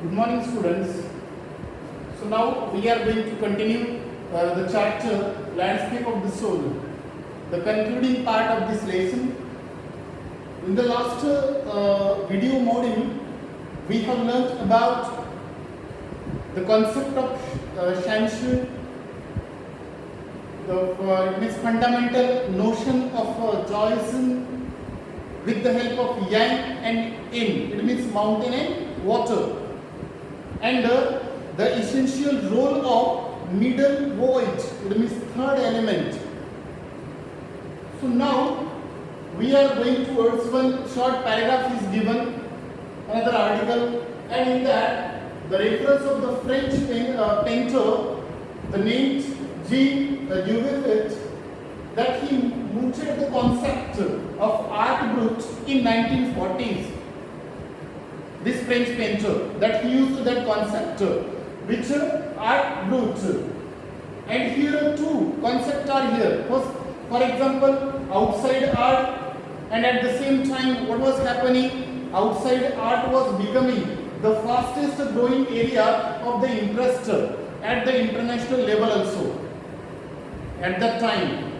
Good morning, students. So now we are going to continue the chapter Landscape of the Soul, the concluding part of this lesson. In the last video module, we have learnt about the concept of Shanshu, it means fundamental notion of Taoism with the help of Yang and Yin. It means mountain and water. And the essential role of middle void, it means third element. So now we are going towards one short paragraph is given, another article, and in that the reference of the French painter, the name Dubuffet, that he mooted the concept of art brut in 1940s. This French painter, that he used that concept, which art brut. And here two concepts are here. First, for example, outside art, and at the same time, what was happening? Outside art was becoming the fastest growing area of the interest at the international level also. At that time,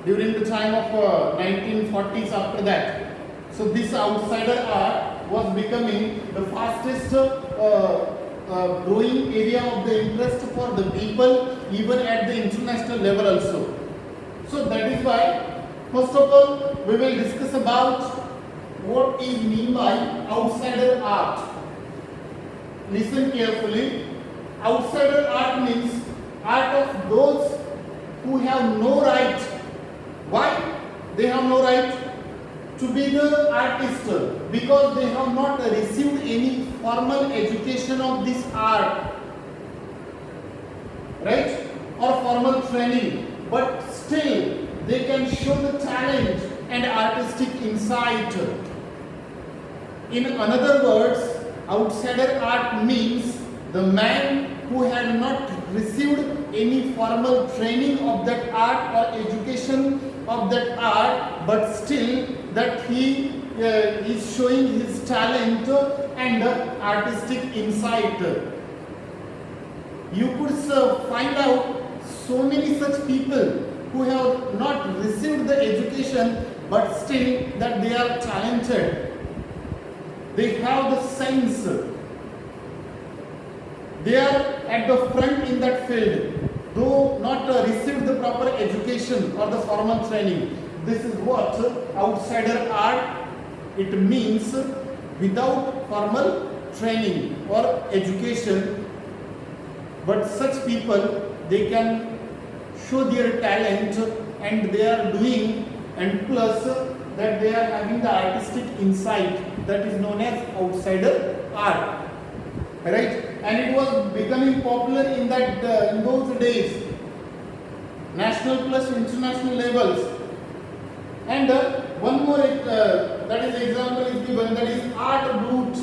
during the time of 1940s, after that, so this outsider art was becoming the fastest growing area of the interest for the people, even at the international level also. So that is why, first of all, we will discuss about what is meant by outsider art. Listen carefully. Outsider art means art of those who have no right. Why they have no right to be the artist? Because they have not received any formal education of this art, right, or formal training, but still they can show the talent and artistic insight. In other words, outsider art means the man who had not received any formal training of that art or education of that art, but still that he is showing his talent and artistic insight. You could find out so many such people who have not received the education, but still that they are talented. They have the sense. They are at the front in that field, though not received the proper education or the formal training. This is what outsider art, it means, without formal training or education. But such people, they can show their talent and they are doing, and plus that they are having the artistic insight, that is known as outsider art, right? And it was becoming popular in that in those days, national plus international levels. And one more that is example is given, that is art brut,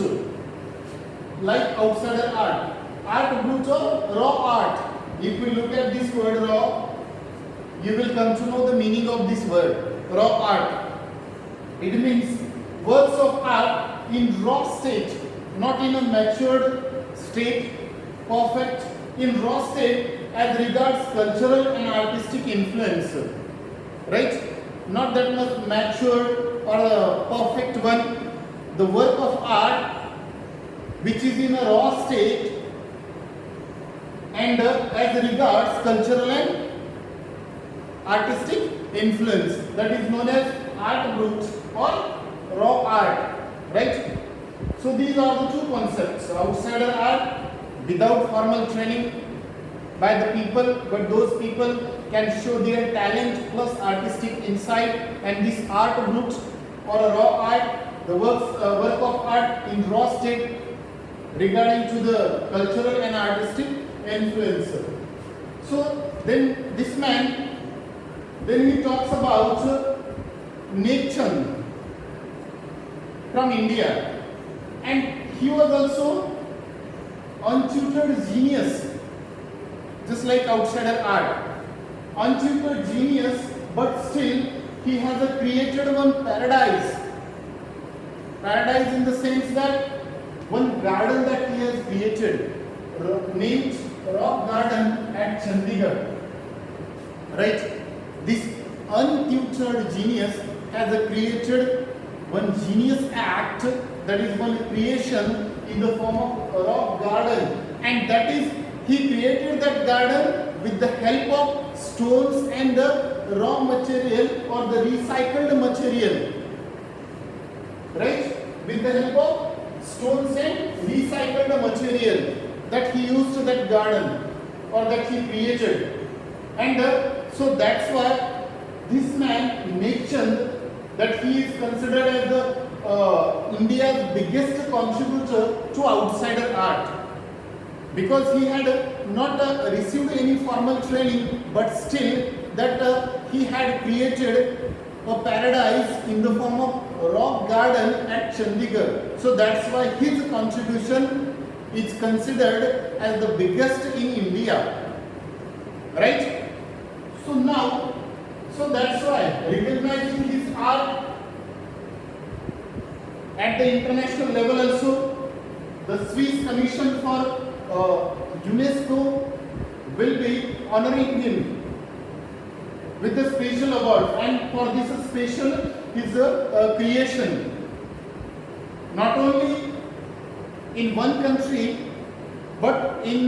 like outsider art. Art brut or raw art. If we look at this word raw, you will come to know the meaning of this word raw art. It means works of art in raw state, not in a matured state, perfect, in raw state as regards cultural and artistic influence, right? Not that much matured or a perfect one. The work of art which is in a raw state and as regards cultural and artistic influence, that is known as art brut or raw art, right? So these are the two concepts: outsider art without formal training by the people, but those people can show their talent plus artistic insight, and this art brut or a raw art, the work of art in raw state regarding to the cultural and artistic influence. So then this man, then he talks about Nechan from India, and he was also untutored genius, just like outsider art. Untutored genius, but still he has created one paradise. Paradise in the sense that one garden that he has created named Rock Garden at Chandigarh. Right? This untutored genius has created one genius act, that is one creation in the form of a rock garden, and that is he created that garden with the help of stones and the raw material or the recycled material. Right? With the help of stones and recycled material that he used to that garden or that he created. And so that's why this man mentioned that he is considered as the India's biggest contributor to outsider art, because he had not received any formal training, but still that he had created a paradise in the form of rock garden at Chandigarh. So that's why his contribution is considered as the biggest in India. Right? So now, so that's why recognizing his art at the international level also, the Swiss Commission for UNESCO will be honoring him with a special award, and for this special his creation, not only in one country but in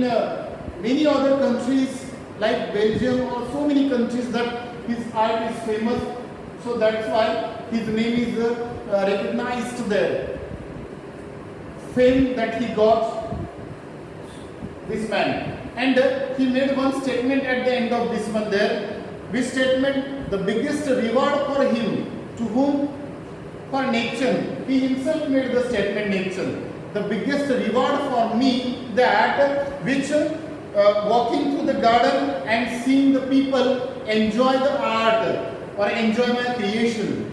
many other countries like Belgium or so many countries that his art is famous. So that's why his name is recognized there. Fame that he got, this man. And he made one statement at the end of this month there. Which statement? The biggest reward for him, to whom? For nature. He himself made the statement nature. The biggest reward for me, that which walking through the garden and seeing the people enjoy the art or enjoy my creation.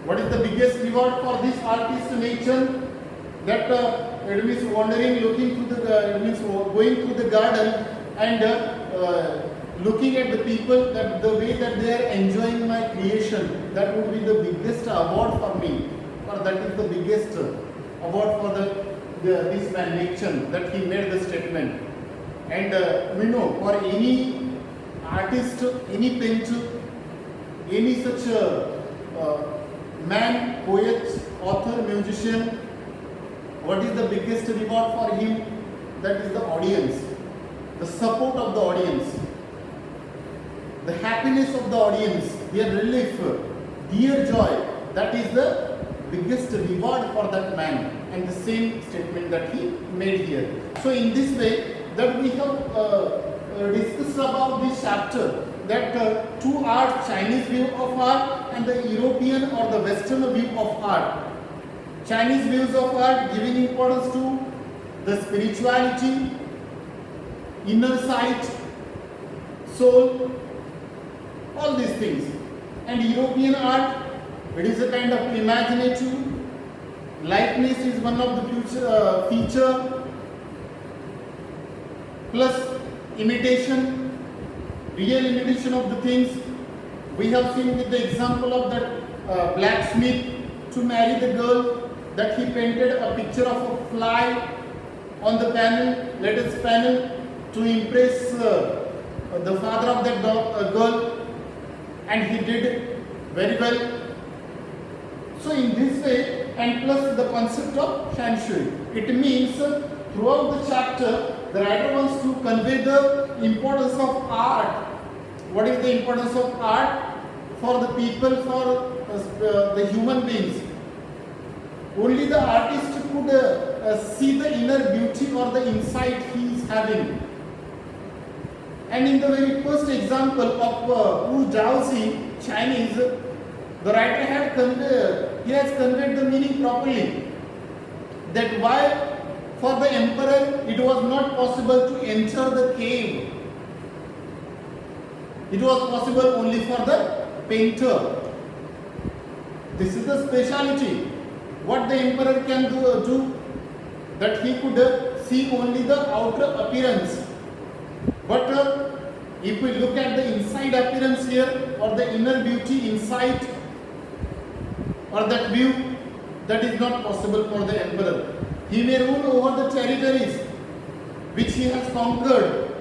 What is the biggest reward for this artist nature? That it means wandering, looking through the, it means going through the garden and looking at the people, that the way that they are enjoying my creation. That would be the biggest award for me, or that is the biggest award for this man nature, that he made the statement. And we know for any artist, any painter, any such man, poet, author, musician, what is the biggest reward for him? That is the audience, the support of the audience, the happiness of the audience, their relief, their joy. That is the biggest reward for that man. And the same statement that he made here. So in this way, that we have discussed about this chapter, that two art, Chinese view of art and the European or the Western view of art. Chinese views of art giving importance to the spirituality, inner sight, soul, all these things. And European art, it is a kind of imaginative, likeness is one of the feature, plus imitation, real imitation of the things. We have seen with the example of that blacksmith to marry the girl, that he painted a picture of a fly on the panel, lattice panel, to impress the father of that girl, and he did very well. So in this way, and plus the concept of Shan Shui, it means throughout the chapter, the writer wants to convey the importance of art. What is the importance of art for the people, for the human beings? Only the artist could see the inner beauty or the insight he is having. And in the very first example of Wu Zhaozi, Chinese, the writer has conveyed the meaning properly. That why for the emperor it was not possible to enter the cave. It was possible only for the painter. This is the speciality. What the emperor can do, that he could see only the outer appearance. But if we look at the inside appearance here, or the inner beauty inside, or that view, that is not possible for the emperor. He may rule over the territories which he has conquered.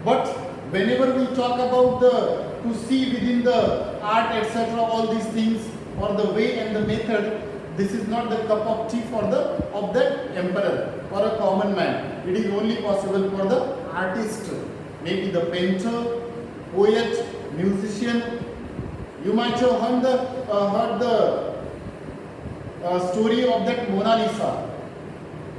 But whenever we talk about to see within the art, etc., all these things, or the way and the method, this is not the cup of tea of that emperor or a common man. It is only possible for the artist, maybe the painter, poet, musician. You might have heard the story of that Mona Lisa.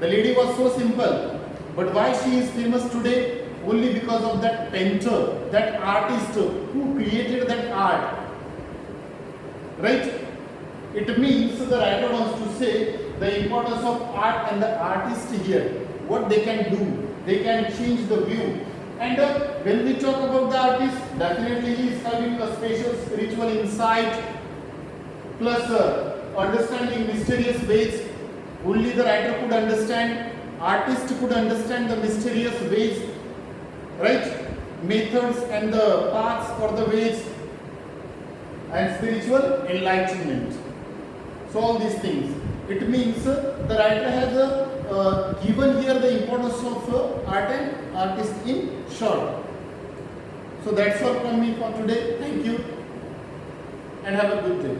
The lady was so simple, but why she is famous today? Only because of that painter, that artist who created that art. Right? It means the writer wants to say the importance of art and the artist here. What they can do, they can change the view. And when we talk about the artist, definitely he is having a special spiritual insight, plus understanding mysterious ways. Only the writer could understand, artist could understand the mysterious ways, right? Methods and the paths or the ways, and spiritual enlightenment. So all these things. It means the writer has given here the importance of art and artist in short. So that's all from me for today. Thank you and have a good day.